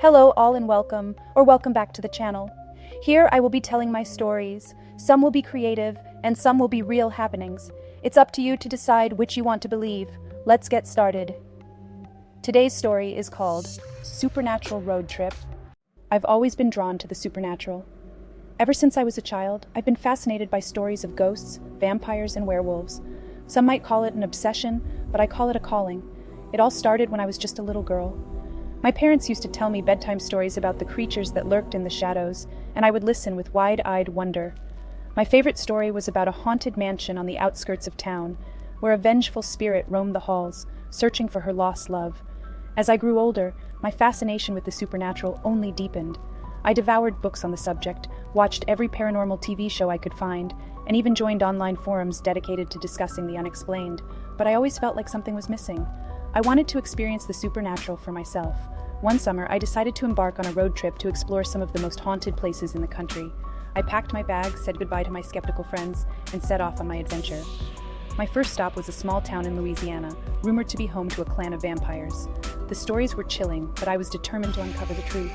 Hello all and welcome back to the channel. Here I will be telling my stories. Some will be creative and some will be real happenings. It's up to you to decide which you want to believe. Let's get started. Today's story is called Supernatural Road Trip. I've always been drawn to the supernatural. Ever since I was a child, I've been fascinated by stories of ghosts, vampires, and werewolves. Some might call it an obsession, but I call it a calling. It all started when I was just a little girl. My parents used to tell me bedtime stories about the creatures that lurked in the shadows, and I would listen with wide-eyed wonder. My favorite story was about a haunted mansion on the outskirts of town, where a vengeful spirit roamed the halls, searching for her lost love. As I grew older, my fascination with the supernatural only deepened. I devoured books on the subject, watched every paranormal TV show I could find, and even joined online forums dedicated to discussing the unexplained, but I always felt like something was missing. I wanted to experience the supernatural for myself. One summer, I decided to embark on a road trip to explore some of the most haunted places in the country. I packed my bags, said goodbye to my skeptical friends, and set off on my adventure. My first stop was a small town in Louisiana, rumored to be home to a clan of vampires. The stories were chilling, but I was determined to uncover the truth.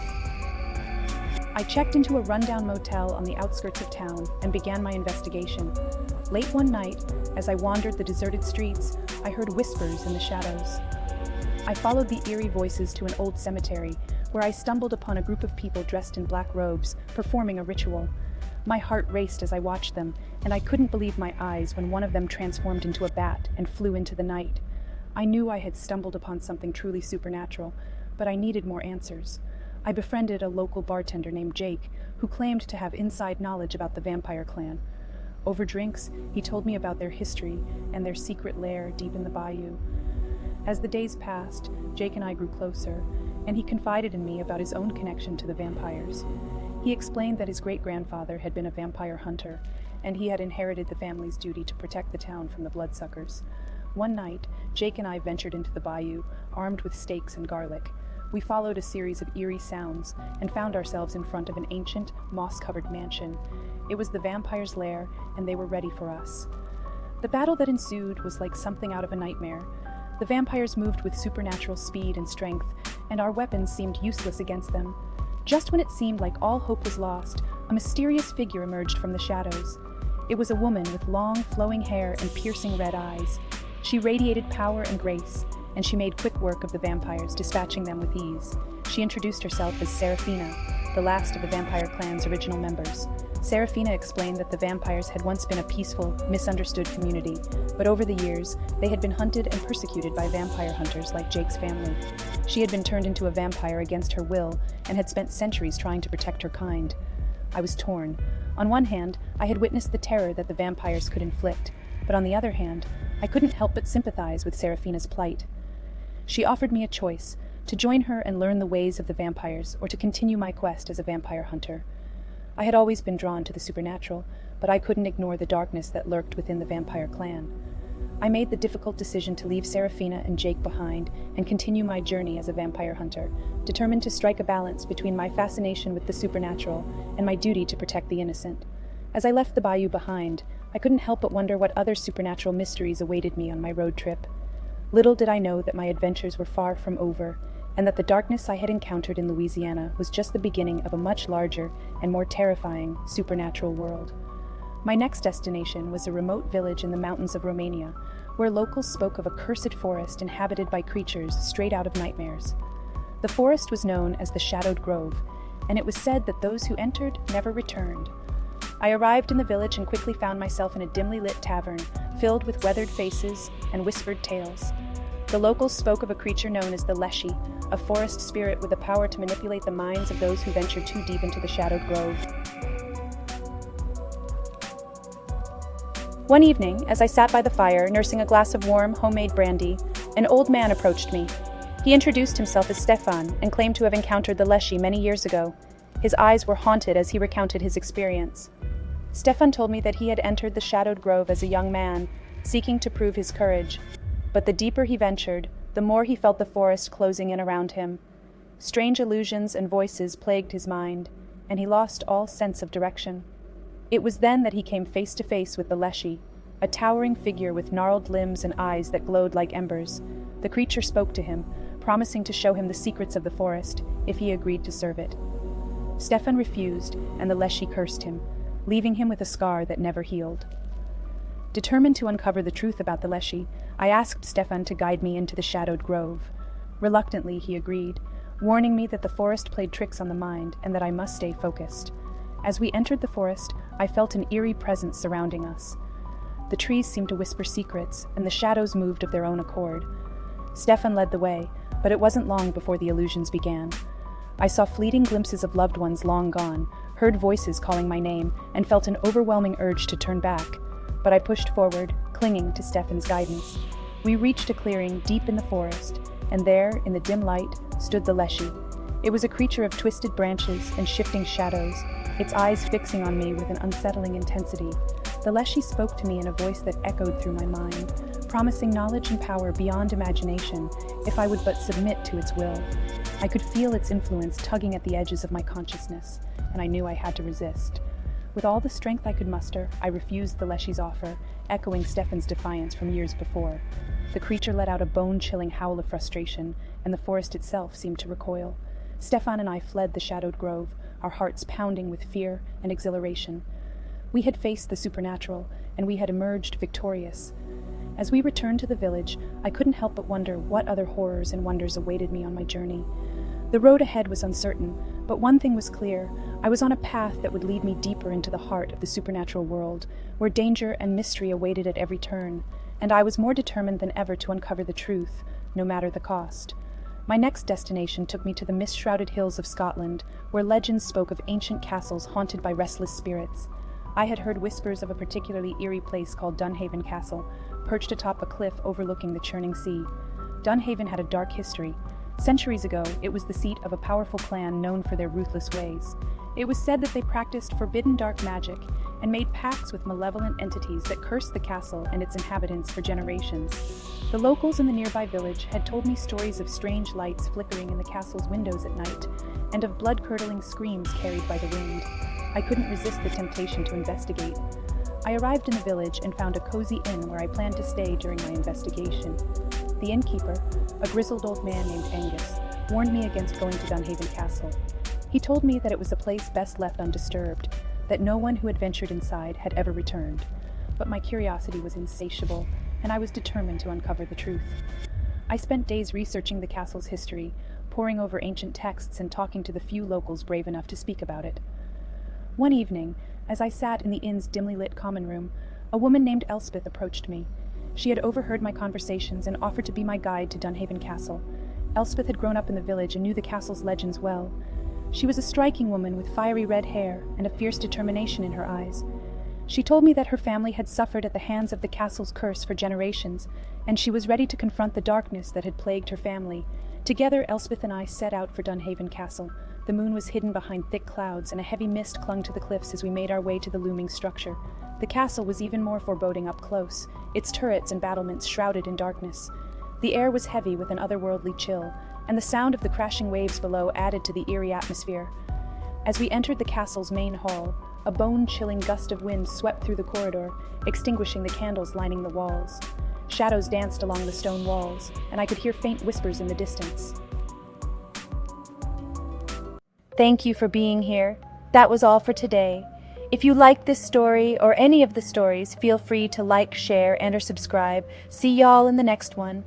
I checked into a rundown motel on the outskirts of town and began my investigation. Late one night, as I wandered the deserted streets, I heard whispers in the shadows. I followed the eerie voices to an old cemetery, where I stumbled upon a group of people dressed in black robes, performing a ritual. My heart raced as I watched them, and I couldn't believe my eyes when one of them transformed into a bat and flew into the night. I knew I had stumbled upon something truly supernatural, but I needed more answers. I befriended a local bartender named Jake, who claimed to have inside knowledge about the vampire clan. Over drinks, he told me about their history and their secret lair deep in the bayou. As the days passed, Jake and I grew closer, and he confided in me about his own connection to the vampires. He explained that his great-grandfather had been a vampire hunter, and he had inherited the family's duty to protect the town from the bloodsuckers. One night, Jake and I ventured into the bayou, armed with stakes and garlic. We followed a series of eerie sounds and found ourselves in front of an ancient, moss-covered mansion. It was the vampires' lair, and they were ready for us. The battle that ensued was like something out of a nightmare. The vampires moved with supernatural speed and strength, and our weapons seemed useless against them. Just when it seemed like all hope was lost, a mysterious figure emerged from the shadows. It was a woman with long, flowing hair and piercing red eyes. She radiated power and grace, and she made quick work of the vampires, dispatching them with ease. She introduced herself as Seraphina, the last of the vampire clan's original members. Seraphina explained that the vampires had once been a peaceful, misunderstood community, but over the years, they had been hunted and persecuted by vampire hunters like Jake's family. She had been turned into a vampire against her will and had spent centuries trying to protect her kind. I was torn. On one hand, I had witnessed the terror that the vampires could inflict, but on the other hand, I couldn't help but sympathize with Seraphina's plight. She offered me a choice, to join her and learn the ways of the vampires, or to continue my quest as a vampire hunter. I had always been drawn to the supernatural, but I couldn't ignore the darkness that lurked within the vampire clan. I made the difficult decision to leave Seraphina and Jake behind and continue my journey as a vampire hunter, determined to strike a balance between my fascination with the supernatural and my duty to protect the innocent. As I left the bayou behind, I couldn't help but wonder what other supernatural mysteries awaited me on my road trip. Little did I know that my adventures were far from over, and that the darkness I had encountered in Louisiana was just the beginning of a much larger and more terrifying supernatural world. My next destination was a remote village in the mountains of Romania, where locals spoke of a cursed forest inhabited by creatures straight out of nightmares. The forest was known as the Shadowed Grove, and it was said that those who entered never returned. I arrived in the village and quickly found myself in a dimly lit tavern, filled with weathered faces and whispered tales. The locals spoke of a creature known as the Leshy, a forest spirit with the power to manipulate the minds of those who venture too deep into the Shadowed Grove. One evening, as I sat by the fire, nursing a glass of warm, homemade brandy, an old man approached me. He introduced himself as Stefan and claimed to have encountered the Leshy many years ago. His eyes were haunted as he recounted his experience. Stefan told me that he had entered the Shadowed Grove as a young man, seeking to prove his courage. But the deeper he ventured, the more he felt the forest closing in around him. Strange illusions and voices plagued his mind, and he lost all sense of direction. It was then that he came face to face with the Leshy, a towering figure with gnarled limbs and eyes that glowed like embers. The creature spoke to him, promising to show him the secrets of the forest if he agreed to serve it. Stefan refused, and the leshy cursed him, leaving him with a scar that never healed. Determined to uncover the truth about the leshy, I asked Stefan to guide me into the shadowed grove. Reluctantly, he agreed, warning me that the forest played tricks on the mind and that I must stay focused. As we entered the forest, I felt an eerie presence surrounding us. The trees seemed to whisper secrets, and the shadows moved of their own accord. Stefan led the way, but it wasn't long before the illusions began. I saw fleeting glimpses of loved ones long gone, heard voices calling my name, and felt an overwhelming urge to turn back. But I pushed forward, clinging to Stefan's guidance. We reached a clearing deep in the forest, and there, in the dim light, stood the leshy. It was a creature of twisted branches and shifting shadows, its eyes fixing on me with an unsettling intensity. The leshy spoke to me in a voice that echoed through my mind, promising knowledge and power beyond imagination if I would but submit to its will. I could feel its influence tugging at the edges of my consciousness, and I knew I had to resist. With all the strength I could muster, I refused the leshy's offer, echoing Stefan's defiance from years before. The creature let out a bone-chilling howl of frustration, and the forest itself seemed to recoil. Stefan and I fled the shadowed grove, our hearts pounding with fear and exhilaration. We had faced the supernatural, and we had emerged victorious. As we returned to the village, I couldn't help but wonder what other horrors and wonders awaited me on my journey. The road ahead was uncertain, but one thing was clear. I was on a path that would lead me deeper into the heart of the supernatural world, where danger and mystery awaited at every turn, and I was more determined than ever to uncover the truth, no matter the cost. My next destination took me to the mist-shrouded hills of Scotland, where legends spoke of ancient castles haunted by restless spirits. I had heard whispers of a particularly eerie place called Dunhaven Castle, perched atop a cliff overlooking the churning sea. Dunhaven had a dark history. Centuries ago, it was the seat of a powerful clan known for their ruthless ways. It was said that they practiced forbidden dark magic and made pacts with malevolent entities that cursed the castle and its inhabitants for generations. The locals in the nearby village had told me stories of strange lights flickering in the castle's windows at night, and of blood-curdling screams carried by the wind. I couldn't resist the temptation to investigate. I arrived in the village and found a cozy inn where I planned to stay during my investigation. The innkeeper, a grizzled old man named Angus, warned me against going to Dunhaven Castle. He told me that it was a place best left undisturbed, that no one who had ventured inside had ever returned. But my curiosity was insatiable, and I was determined to uncover the truth. I spent days researching the castle's history, poring over ancient texts and talking to the few locals brave enough to speak about it. One evening, as I sat in the inn's dimly lit common room, a woman named Elspeth approached me. She had overheard my conversations and offered to be my guide to Dunhaven Castle. Elspeth had grown up in the village and knew the castle's legends well. She was a striking woman with fiery red hair and a fierce determination in her eyes. She told me that her family had suffered at the hands of the castle's curse for generations, and she was ready to confront the darkness that had plagued her family. Together, Elspeth and I set out for Dunhaven Castle. The moon was hidden behind thick clouds, and a heavy mist clung to the cliffs as we made our way to the looming structure. The castle was even more foreboding up close, its turrets and battlements shrouded in darkness. The air was heavy with an otherworldly chill, and the sound of the crashing waves below added to the eerie atmosphere. As we entered the castle's main hall, a bone-chilling gust of wind swept through the corridor, extinguishing the candles lining the walls. Shadows danced along the stone walls, and I could hear faint whispers in the distance. Thank you for being here. That was all for today. If you liked this story or any of the stories, feel free to like, share, and/or subscribe. See y'all in the next one.